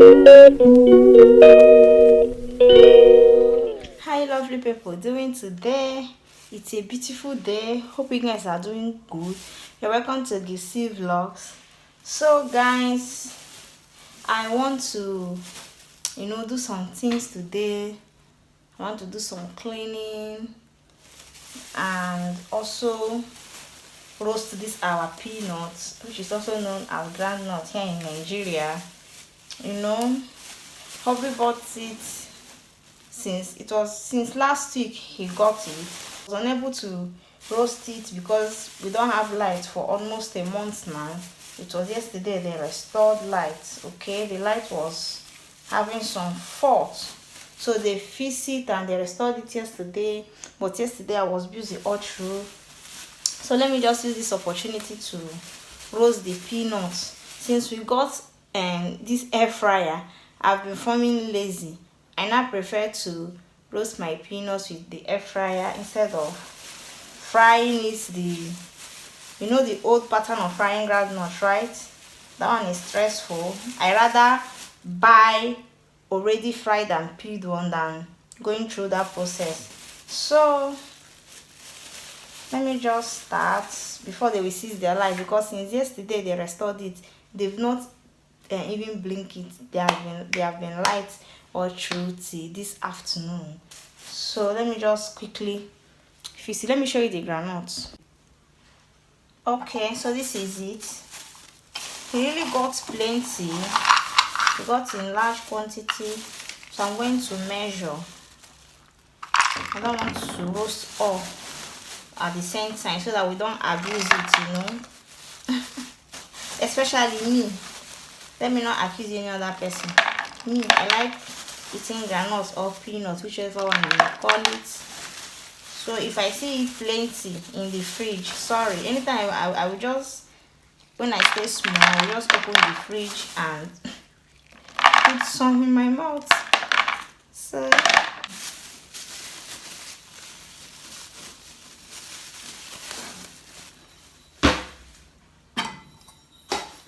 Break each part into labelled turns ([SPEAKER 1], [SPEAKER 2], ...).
[SPEAKER 1] Hi lovely people, doing today? It's a beautiful day. Hope you guys are doing good. You're welcome to GC Vlogs. So guys, I want to do some things today. I want to do some cleaning and also roast this our peanuts, which is also known as groundnut here in Nigeria. Hubby bought it since last week. He got it. I was unable to roast it because we don't have light for almost a month now. It was yesterday they restored light. Okay, the light was having some fault, so they fixed it and they restored it yesterday, but yesterday I was busy all through. So let me just use this opportunity to roast the peanuts. Since we got this air fryer, I've been forming lazy. I now prefer to roast my peanuts with the air fryer instead of frying it the old pattern of frying groundnut, right? That one is stressful. I rather buy already fried and peeled one than going through that process. So let me just start before they will cease their life, because since yesterday they restored it, they've not even blink it. They have been light all through till this afternoon. So let me just quickly fix it. Let me show you the granules. Okay, so this is it. He really got plenty. He got in large quantity, so I'm going to measure. I don't want to roast all at the same time so that we don't abuse it, especially me. Let me not accuse any other person. Me, I like eating granules or peanuts, whichever one you call it. So if I see plenty in the fridge, sorry, anytime I will just, when I stay small, I will just open the fridge and put some in my mouth. So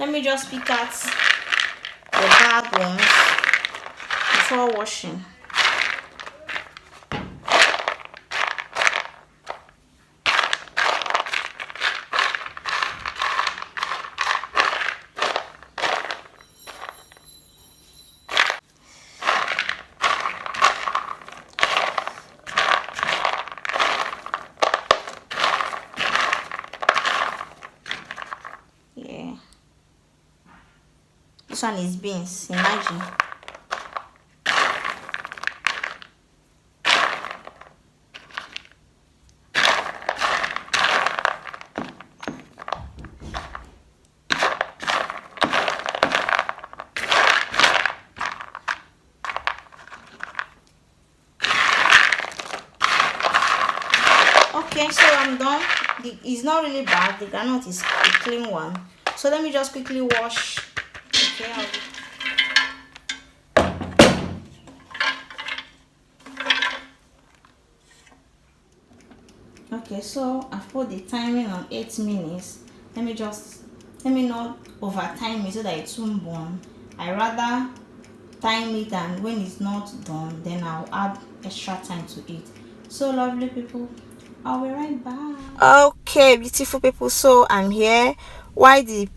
[SPEAKER 1] let me just pick out the bad ones before washing. Yeah, this one is beans, imagine. Okay, so I'm done. It's not really bad. The granite is a clean one. So let me just quickly wash. Okay, okay, so I've put the timing on 8 minutes. Let me not over time it so that it won't burn. I rather time it, and when it's not done, then I'll add extra time to it. So lovely people, I'll be right back. Okay, beautiful people, so I'm here while the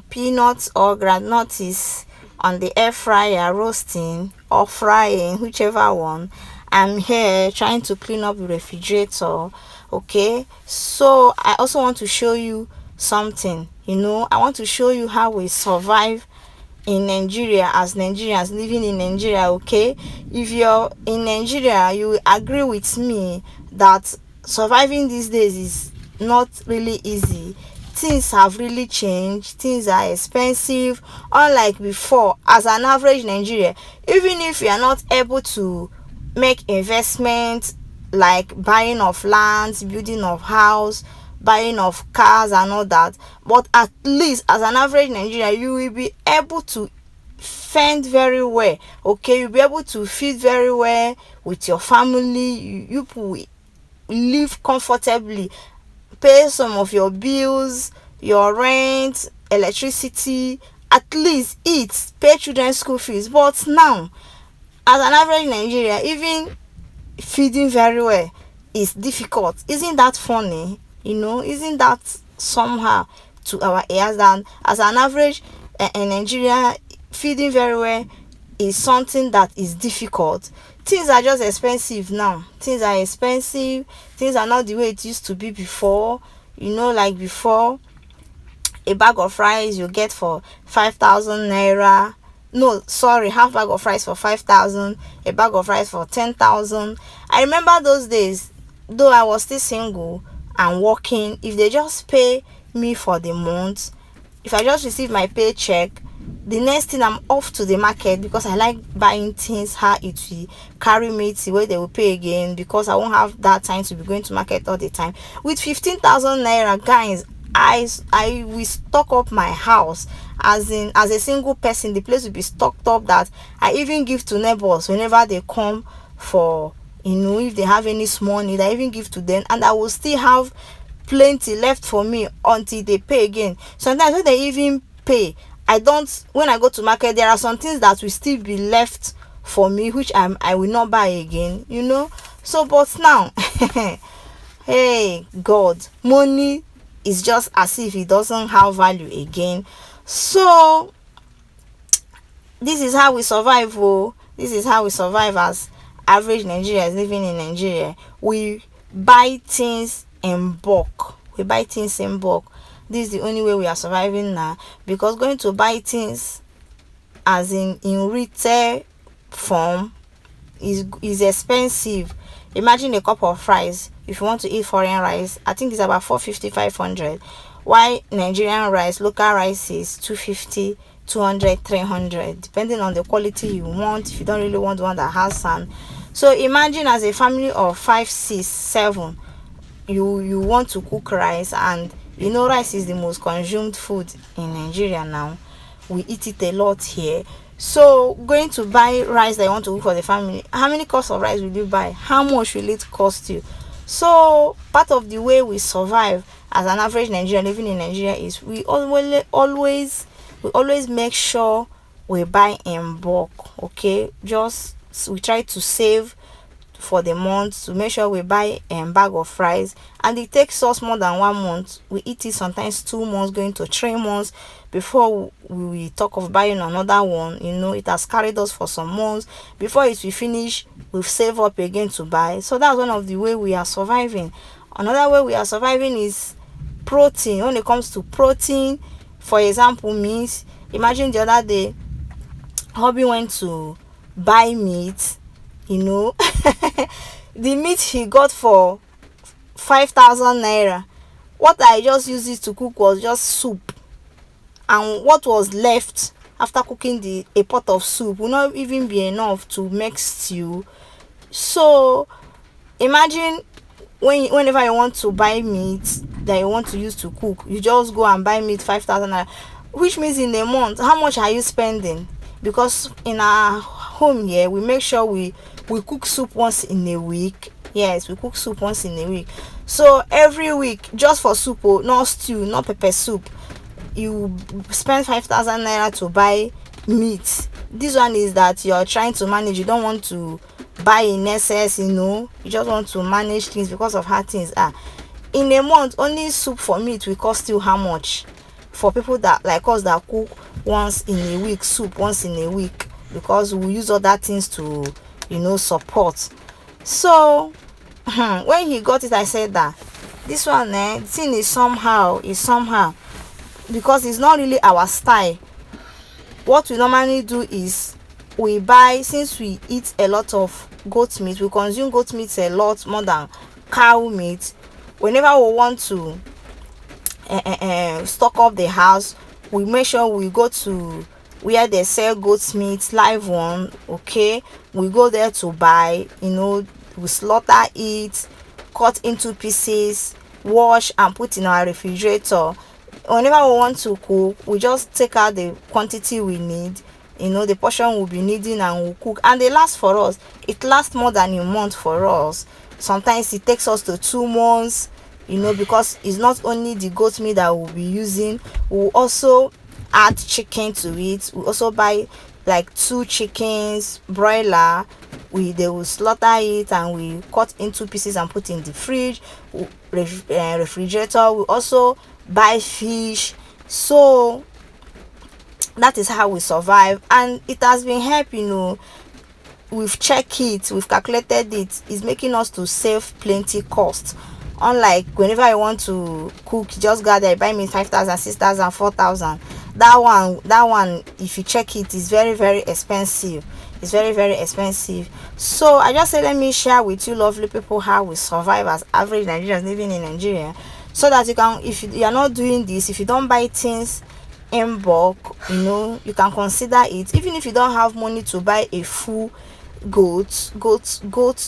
[SPEAKER 1] peanuts or groundnut is on the air fryer roasting or frying, whichever one. I'm here trying to clean up the refrigerator. Okay, so I also want to show you something. I want to show you how we survive in Nigeria as Nigerians living in Nigeria. Okay, if you're in Nigeria, you will agree with me that surviving these days is not really easy. Things have really changed. Things are expensive, unlike before. As an average Nigerian, even if you are not able to make investments like buying of lands, building of house, buying of cars and all that, but at least as an average Nigerian, you will be able to fend very well. Okay, you'll be able to feed very well with your family. You will live comfortably, pay some of your bills, your rent, electricity, at least eat, pay children's school fees. But now, as an average Nigeria, even feeding very well is difficult. Isn't that funny? Isn't that somehow to our ears that as an average in Nigeria, feeding very well is something that is difficult? Things are just expensive now. Things are expensive. Things are not the way it used to be before. Like before, a bag of rice you get for 5,000 naira. No, sorry, half bag of rice for 5,000, a bag of rice for 10,000. I remember those days, though I was still single and working. If they just pay me for the month, if I just receive my paycheck, the next thing I'm off to the market, because I like buying things how it will carry me to where they will pay again, because I won't have that time to be going to market all the time. With 15,000 naira, guys, I will stock up my house. As a single person, the place will be stocked up that I even give to neighbors whenever they come for, if they have any small need, I even give to them, and I will still have plenty left for me until they pay again. Sometimes when they even pay, when I go to market, there are some things that will still be left for me, which I will not buy again. So but now, hey God, money is just as if it doesn't have value again. So this is how we survive. This is how we survive as average Nigerians living in Nigeria. We buy things in bulk. This is the only way we are surviving now, because going to buy things as in retail form is expensive. Imagine a cup of rice. If you want to eat foreign rice, I think it's about 450, 500. Why Nigerian rice, local rice is 250, 200, 300, depending on the quality you want. If you don't really want one that has sand. So imagine as a family of 5, 6, 7, you want to cook rice, and rice is the most consumed food in Nigeria now. We eat it a lot here. So going to buy rice that you want to cook for the family, how many cups of rice will you buy? How much will it cost you? So part of the way we survive as an average Nigerian living in Nigeria is we always make sure we buy in bulk. Okay, just we try to save for the month to make sure we buy a bag of rice, and it takes us more than 1 month. We eat it sometimes 2 months, going to 3 months before we talk of buying another one. It has carried us for some months before it will finish. We've saved up again to buy. So that's one of the way we are surviving. Another way we are surviving is protein. When it comes to protein, for example, meat. Imagine the other day, hubby went to buy meat. The meat he got for 5,000 naira. What I just used it to cook was just soup, and what was left after cooking a pot of soup will not even be enough to make stew. So imagine whenever you want to buy meat that you want to use to cook, you just go and buy meat 5,000 naira, which means in a month, how much are you spending? Because in our home here, we make sure we cook soup once in a week. Yes, we cook soup once in a week. So every week, just for soup, not stew, not pepper soup, you spend 5,000 naira to buy meat. This one is that you're trying to manage. You don't want to buy in excess. You just want to manage things because of how things are. In a month, only soup for meat will cost you how much? For people that like us that cook once in a week, soup once in a week, because we use other things to support. So when he got it, I said that this one the thing is somehow because it's not really our style. What we normally do is we buy, since we eat a lot of goat meat, we consume goat meat a lot more than cow meat. Whenever we want to stock up the house, we make sure we go to where they sell goat meat, live one. Okay, we go there to buy. We slaughter it, cut into pieces, wash and put in our refrigerator. Whenever we want to cook, we just take out the quantity we need, the portion we'll be needing, and we'll cook, and they last for us. It lasts more than a month for us. Sometimes it takes us to 2 months, because it's not only the goat meat that we'll be using. We'll also add chicken to it. We also buy like 2 chickens broiler. They will slaughter it and we cut into pieces and put in the fridge, refrigerator. We also buy fish. So that is how we survive, and it has been helping. We've checked it, we've calculated it. It's making us to save plenty cost. Unlike whenever I want to cook, just go there, buy me 5,000, 6,000, 4,000. That one, if you check it, is very, very expensive. It's very, very expensive. So I just said, let me share with you lovely people how we survive as average Nigerians living in Nigeria, so that you can, if you are not doing this, if you don't buy things in bulk, you can consider it. Even if you don't have money to buy a full goats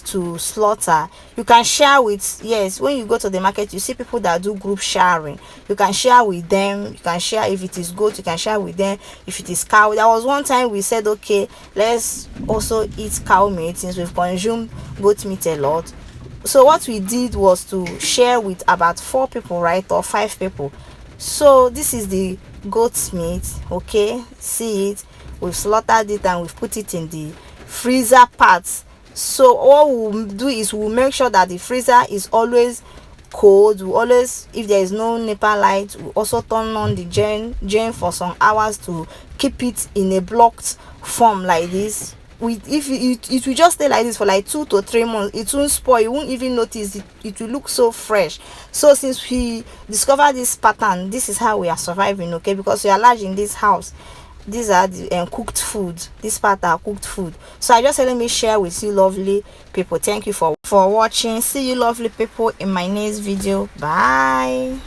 [SPEAKER 1] to slaughter, you can share with, yes, when you go to the market, you see people that do group sharing. You can share with them. You can share, if it is goat, you can share with them. If it is cow, there was one time we said, okay, let's also eat cow meat since we've consumed goat meat a lot. So what we did was to share with about 4 people, right, or 5 people. So this is the goat meat. Okay, see it, we've slaughtered it and we've put it in the freezer parts. So what we'll do is we'll make sure that the freezer is always cold. We always, if there is no NEPA light, we also turn on the gen for some hours to keep it in a blocked form like this. If it will just stay like this for like 2 to 3 months, it won't spoil. You won't even notice it. It will look so fresh. So since we discovered this pattern, this is how we are surviving. Okay, because we are large in this house. These are the cooked food. This part are cooked food. So I just said, let me share with you lovely people. Thank you for watching. See you lovely people in my next video. Bye.